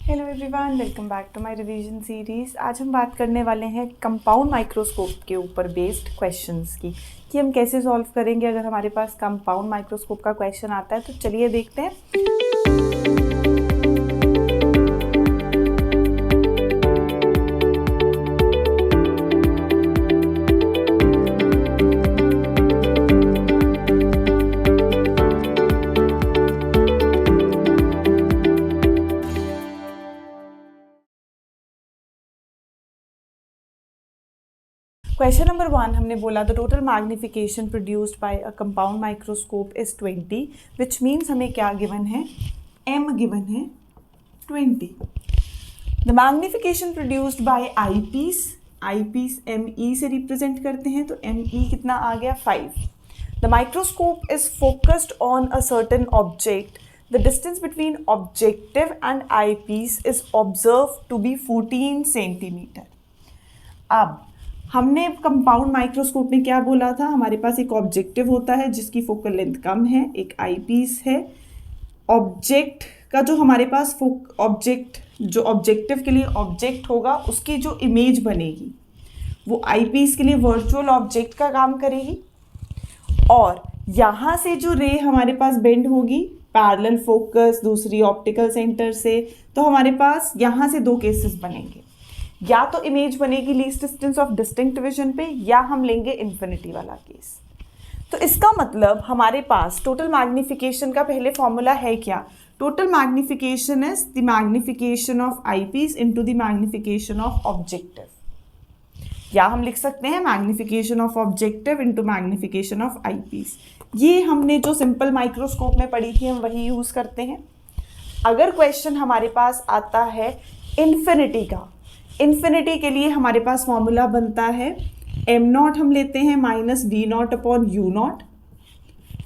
Hello everyone, welcome back to my revision series. आज हम बात करने वाले हैं कंपाउंड माइक्रोस्कोप के ऊपर बेस्ड क्वेश्चंस की कि हम कैसे सॉल्व करेंगे अगर हमारे पास कंपाउंड माइक्रोस्कोप का क्वेश्चन आता है। तो चलिए देखते हैं। क्वेश्चन नंबर 1 हमने बोला the total magnification produced by a compound microscope is 20, which means हमें क्या गिवन है, m गिवन है 20। The magnification produced by eyepiece ME से रिप्रेजेंट करते हैं, तो ME कितना आ गया 5। The microscope is focused on a certain object, the distance between objective and eyepiece is observe to be 14 centimetre. अब हमने कंपाउंड माइक्रोस्कोप में क्या बोला था, हमारे पास एक ऑब्जेक्टिव होता है जिसकी फोकल लेंथ कम है, एक आई पीस है। ऑब्जेक्ट का जो हमारे पास जो ऑब्जेक्टिव के लिए ऑब्जेक्ट होगा उसकी जो इमेज बनेगी वो आई पीस के लिए वर्चुअल ऑब्जेक्ट का काम करेगी, और यहाँ से जो रे हमारे पास बेंड होगी पैरेलल फोकस दूसरी ऑप्टिकल सेंटर से, तो हमारे पास यहाँ से दो केसेस बनेंगे, या तो इमेज बनेगी least distance of distinct vision पे, या हम लेंगे इन्फिनिटी वाला केस। तो इसका मतलब हमारे पास टोटल मैग्निफिकेशन का पहले फॉर्मूला है क्या, total magnification is the magnification of eyepiece into the magnification of objective, या हम लिख सकते हैं magnification of objective into magnification of eyepiece. ये हमने जो सिंपल माइक्रोस्कोप में पढ़ी थी हम वही यूज करते हैं। अगर क्वेश्चन हमारे पास आता है इन्फिनिटी का, इन्फिनिटी के लिए हमारे पास फॉर्मूला बनता है m0 हम लेते हैं माइनस v0 अपॉन u0,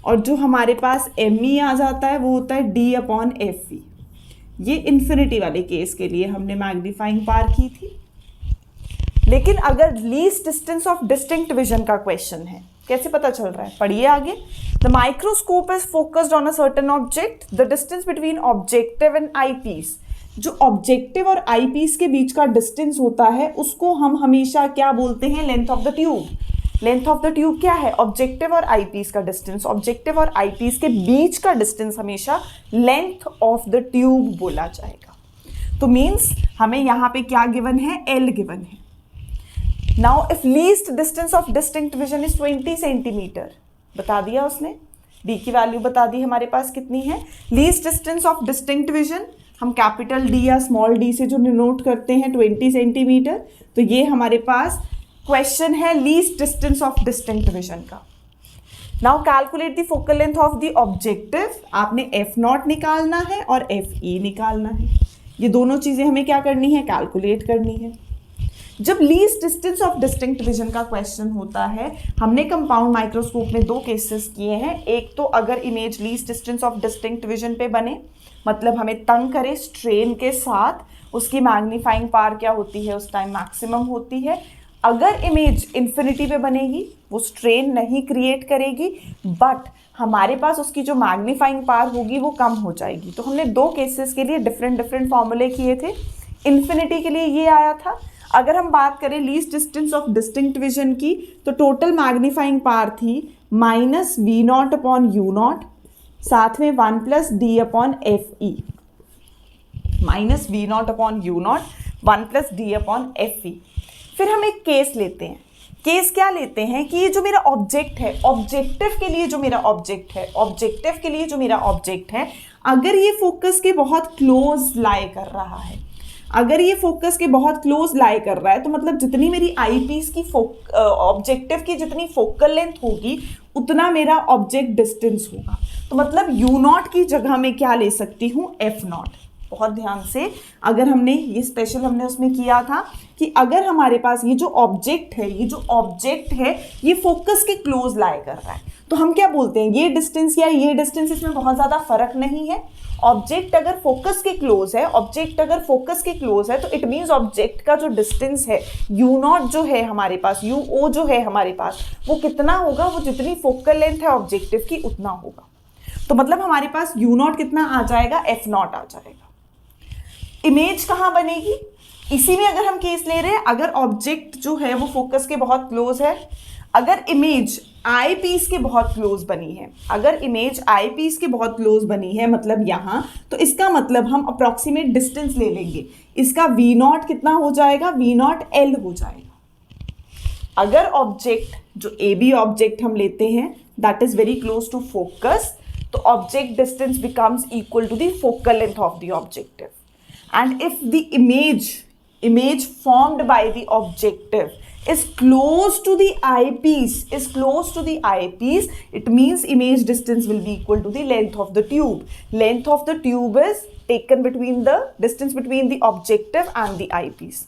और जो हमारे पास me आ जाता है वो होता है d अपॉन fv। ये इन्फिनिटी वाले केस के लिए हमने मैग्नीफाइंग पावर की थी। लेकिन अगर least distance of distinct vision का क्वेश्चन है, कैसे पता चल रहा है, पढ़िए आगे। The microscope is focused on a certain object, the distance between objective and eyepiece, जो ऑब्जेक्टिव और आई पीस के बीच का डिस्टेंस होता है उसको हम हमेशा क्या बोलते हैं, length of the tube. Length of the tube क्या है, ऑब्जेक्टिव और आई पीस का डिस्टेंस, ऑब्जेक्टिव और आई पीस के बीच का डिस्टेंस हमेशा लेंथ ऑफ द ट्यूब बोला जाएगा। तो मीन्स हमें यहाँ पे क्या गिवन है, L गिवन है। Now if least distance of distinct vision is 20 centimetre, बता दिया उसने, D की वैल्यू बता दी हमारे पास कितनी है। Least distance of distinct vision हम कैपिटल D या स्मॉल d से जो डिनोट करते हैं 20 सेंटीमीटर, तो ये हमारे पास क्वेश्चन है least distance of distinct vision का। Now calculate the focal length of the objective, आपने f0 निकालना है और fe निकालना है। ये दोनों चीजें हमें क्या करनी है, कैलकुलेट करनी है। जब least distance of distinct vision का क्वेश्चन होता है, हमने कंपाउंड माइक्रोस्कोप में दो केसेस किए हैं। एक तो अगर image least distance of distinct vision पे बने, मतलब हमें तंग करे स्ट्रेन के साथ, उसकी मैग्नीफाइंग पावर क्या होती है, उस टाइम मैक्सिमम होती है। अगर इमेज इन्फिनिटी पे बनेगी वो स्ट्रेन नहीं क्रिएट करेगी, बट हमारे पास उसकी जो मैग्नीफाइंग पावर होगी वो कम हो जाएगी। तो हमने दो केसेस के लिए डिफरेंट फॉर्मूले किए थे। इन्फिनिटी के लिए ये आया था। अगर हम बात करें least distance of distinct vision की, तो टोटल मैग्नीफाइंग पावर थी माइनस v0 अपॉन u0, साथ में 1 plus d upon fe, minus v0 upon u0 1 plus d upon fe। फिर हम एक केस लेते हैं। केस क्या लेते हैं कि ये जो मेरा ऑब्जेक्ट है, ऑब्जेक्टिव के लिए जो मेरा ऑब्जेक्ट है, अगर ये फोकस के बहुत क्लोज लाई कर रहा है, तो मतलब जितनी मेरी आई पीस की ऑब्जेक्टिव की जितनी फोकल लेंथ होगी उतना मेरा ऑब्जेक्ट डिस्टेंस होगा। तो मतलब u0 की जगह में क्या ले सकती हूँ, f0। बहुत ध्यान से, अगर हमने ये स्पेशल हमने उसमें किया था कि अगर हमारे पास ये जो ऑब्जेक्ट है ये फोकस के क्लोज लाई कर रहा है, तो हम क्या बोलते हैं, ये डिस्टेंस या ये डिस्टेंस, इसमें बहुत ज़्यादा फर्क नहीं है। ऑब्जेक्ट अगर फोकस के क्लोज है तो इट मीन्स ऑब्जेक्ट का जो डिस्टेंस है u0 जो है हमारे पास, uo जो है हमारे पास, वो कितना होगा, वो जितनी फोकल लेंथ है ऑब्जेक्टिव की उतना होगा। तो मतलब हमारे पास u0 कितना आ जाएगा, f0 आ जाएगा। इमेज कहाँ बनेगी, इसी में अगर हम केस ले रहे हैं, अगर ऑब्जेक्ट जो है वो फोकस के बहुत क्लोज है, अगर इमेज आई पीस के बहुत क्लोज बनी है, अगर इमेज आई पीस के बहुत क्लोज बनी है मतलब यहाँ, तो इसका मतलब हम अप्रॉक्सीमेट डिस्टेंस ले लेंगे, इसका वी नॉट कितना हो जाएगा, वी नॉट एल हो जाएगा। अगर ऑब्जेक्ट जो ए बी ऑब्जेक्ट हम लेते हैं that is very close to focus, तो object distance becomes equal to the focal length of the objective, and if the image formed by the objective is close to the eyepiece, it means image distance will be equal to the length of the tube. Length of the tube is taken between the distance between the objective and the eyepiece.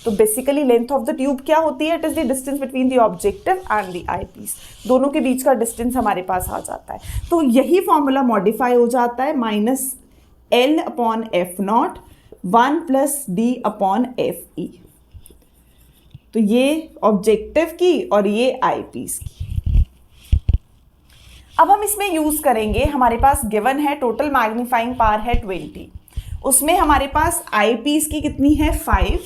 तो basically length of the tube क्या होती है, it is the distance between the objective and the eyepiece. दोनों के बीच का distance हमारे पास आ जाता है। तो यही फॉर्मूला मॉडिफाई हो जाता है, -L/F0 1 + D/FE। तो ये ऑब्जेक्टिव की और ये आई पीस की। अब हम इसमें यूज करेंगे, हमारे पास गिवन है टोटल मैग्नीफाइंग पावर है 20, उसमें हमारे पास आई पीस की कितनी है 5,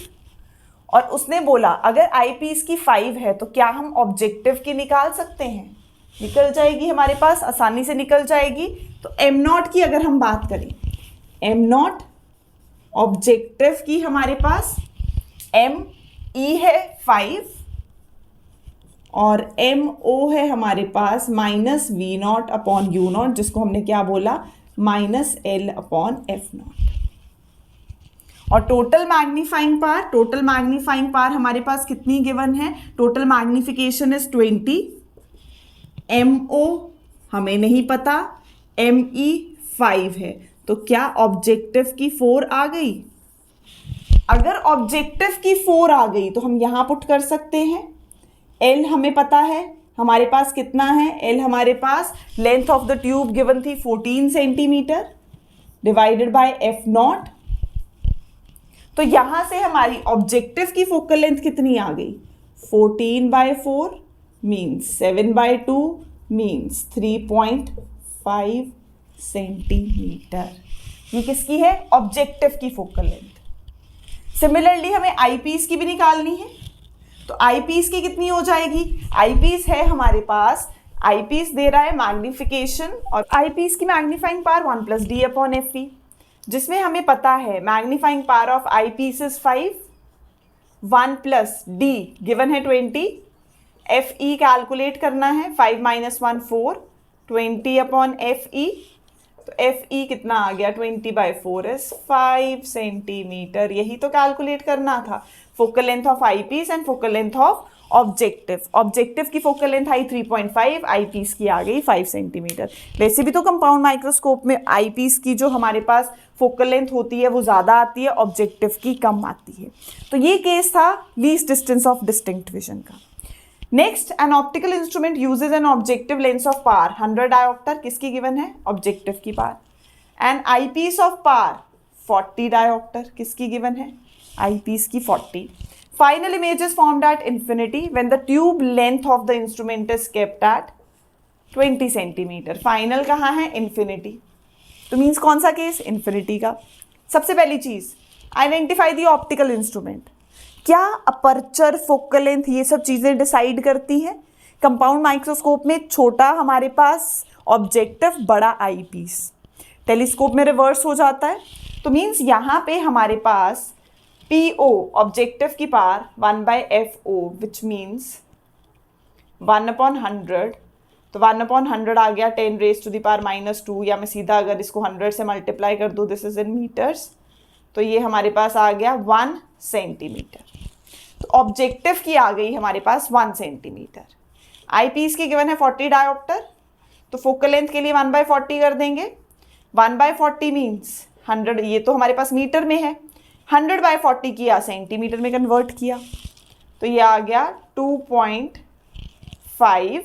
और उसने बोला अगर आई पीस की 5 है तो क्या हम ऑब्जेक्टिव की निकाल सकते हैं, निकल जाएगी हमारे पास, आसानी से निकल जाएगी। तो m0 की अगर हम बात करें, m0 ऑब्जेक्टिव की हमारे पास ME है 5 और MO है हमारे पास -V0/U0, जिसको हमने क्या बोला -L/F0। और टोटल मैग्नीफाइंग पावर हमारे पास कितनी गिवन है, टोटल मैग्निफिकेशन इज 20, MO हमें नहीं पता, ME 5 है, तो क्या ऑब्जेक्टिव की 4 आ गई? अगर ऑब्जेक्टिव की 4 आ गई तो हम यहां पुट कर सकते हैं। L हमें पता है, हमारे पास कितना है, L हमारे पास length of the tube given थी 14 सेंटीमीटर डिवाइडेड बाय F0। तो यहां से हमारी ऑब्जेक्टिव की फोकल लेंथ कितनी आ गई, 14/4 मीन्स 7/2 मीन्स 3.5 सेंटीमीटर। ये किसकी है, ऑब्जेक्टिव की फोकल लेंथ। सिमिलरली हमें आई पीस की भी निकालनी है, तो आई पीस की कितनी हो जाएगी, आई पीस है हमारे पास, आई पीस दे रहा है मैग्निफिकेशन, और आई पीस की मैग्नीफाइंग पावर 1 + D/FE, जिसमें हमें पता है magnifying power of eyepiece is 5, 1 + D given है 20, FE कैलकुलेट करना है, 5 - 1 4, 20/FE, तो FE कितना आ गया, 20/4 इज 5 सेंटीमीटर। यही तो कैलकुलेट करना था, focal length of eyepiece and focal length of objective की फोकल लेंथ आई 3.5, आई पीस की आ गई 5 सेंटीमीटर। वैसे भी तो कंपाउंड माइक्रोस्कोप में आई पीस की जो हमारे पास फोकल लेंथ होती है वो ज़्यादा आती है, ऑब्जेक्टिव की कम आती है। तो ये केस था least distance of distinct vision का। Next, an optical instrument uses an objective lens of power 100 dioptre, किसकी गिवन है, ऑब्जेक्टिव की power. An eyepiece of power 40 dioptre, किसकी गिवन है, आई पीस की 40। Final image is formed at infinity when the tube length of the instrument is kept at 20 centimetre. Final कहाँ है, infinity, तो means कौन सा case, infinity का। सबसे पहली चीज, आइडेंटिफाई द ऑप्टिकल इंस्ट्रूमेंट। क्या अपर्चर, फोकल लेंथ, ये सब चीज़ें डिसाइड करती हैं। कंपाउंड माइक्रोस्कोप में छोटा हमारे पास ऑब्जेक्टिव, बड़ा आई पीस, टेलीस्कोप में रिवर्स हो जाता है। तो मीन्स यहाँ पे हमारे पास PO ऑब्जेक्टिव की पावर 1/FO विच मीन्स 1/100, तो 1/100 आ गया 10⁻⁻², या मैं सीधा अगर इसको 100 से मल्टीप्लाई कर दूँ, दिस इज इन मीटर्स, तो ये हमारे पास आ गया 1 सेंटीमीटर। तो ऑब्जेक्टिव की आ गई हमारे पास 1 सेंटीमीटर। आई पीस की गिवन है 40 डायोप्टर, तो फोकल लेंथ के लिए 1/40 कर देंगे। 1/40 मीन्स 100, ये तो हमारे पास मीटर में है, 100/40 किया, सेंटीमीटर में कन्वर्ट किया, तो ये आ गया 2.5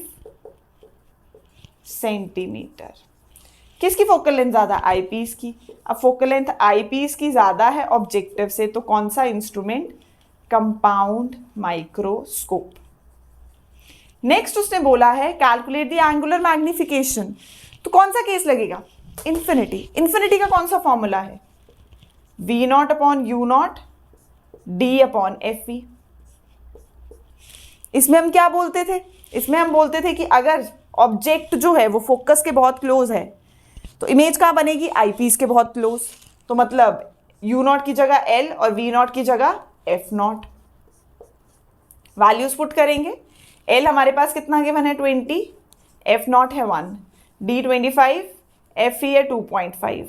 सेंटीमीटर। किसकी फोकल लेंथ ज़्यादा, आई पीस की। अब फोकल लेंथ आई पीस की ज़्यादा है ऑब्जेक्टिव से, तो कौन सा इंस्ट्रूमेंट, कंपाउंड माइक्रोस्कोप। नेक्स्ट उसने बोला है कैलकुलेट द एंगुलर मैग्निफिकेशन, तो कौन सा केस लगेगा, इन्फिनिटी। इन्फिनिटी का कौन सा फॉर्मूला है, V naught upon U naught D upon F V. इसमें हम क्या बोलते थे, इसमें हम बोलते थे कि अगर ऑब्जेक्ट जो है वो फोकस के बहुत क्लोज है तो इमेज कहाँ बनेगी, आई पीस के बहुत क्लोज। तो मतलब यू नॉट की जगह एल और वी नॉट की जगह एफ नॉट। वैल्यूज पुट करेंगे, एल हमारे पास कितना गिवन है 20, एफ नॉट है 1, डी 25, एफ ई है 2.5,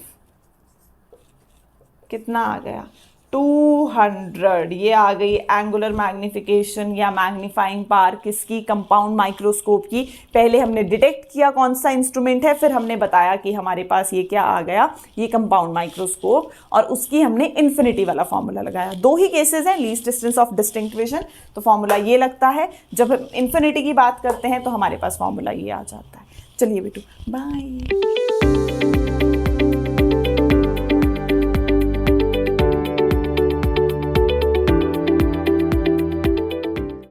कितना आ गया 200। ये आ गई एंगुलर मैग्निफिकेशन या मैग्नीफाइंग पावर किसकी, कंपाउंड माइक्रोस्कोप की। पहले हमने डिटेक्ट किया कौन सा इंस्ट्रूमेंट है, फिर हमने बताया कि हमारे पास ये क्या आ गया, ये कंपाउंड माइक्रोस्कोप, और उसकी हमने इन्फिनिटी वाला फॉर्मूला लगाया। दो ही केसेस हैं, least distance of distinct vision, तो फॉर्मूला ये लगता है। जब हम इन्फिनिटी की बात करते हैं तो हमारे पास फॉर्मूला ये आ जाता है। चलिए बेटू, बाय।